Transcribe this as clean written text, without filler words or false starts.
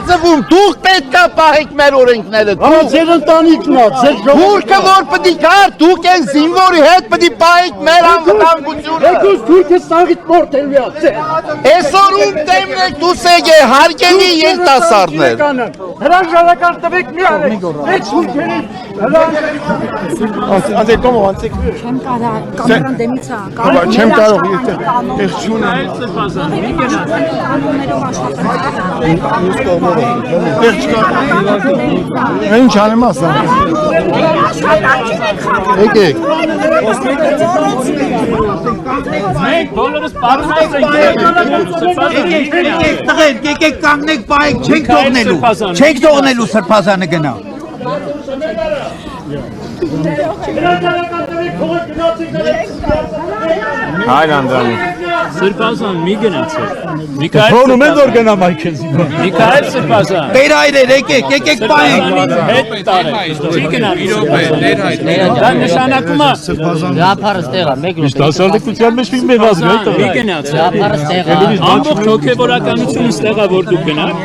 Ձվում դուք պետք է պահեք մեր օրենքները։ Ձեր ընտանիքն է, ձեր Թուրքը որ պետք է կար, դուք են զինվորի հետ պետք է պահեք մեր անվտանգությունը։ Եկուս թուրքը սաղիտ մորթելու է։ Այսօր ում տեմն եք դուս եկե հարգելի երիտասարդներ։ Հրաժարական տվեք մի արեք։ Այդ թուրքերի Անցեք կոմո, անցեք։ Չեմ կարա, կամերան դեմից է։ Չեմ կարող, ես չունեմ։ Կանոններով աշխատանք։ Ինչ անեմ ասա։ Եկեք։ Մենք բոլորս պատրաստ ենք։ Եկեք կանգնեք, բայեք, չենք թողնելու սրբազանը գնա։ Հայր Անդրանի։ Սրբազան մի գնացեք։ Միքայել Թողնում են որ գնամ այքեզի։ Միքայել Սրբազան։ Տեր այրեր, եկեք բայեք։ Հետ տարեք։ Չի գնալու։ Դա նշանակում է Գափարը ստեղա, մեկ րոպե։ Դասարդության մեջ մի մեծ ազգ է։ մի գնացեք։ Գափարը ստեղա։ Ամբողջ հոգևորականությունը ստեղա որ դուք գնաք։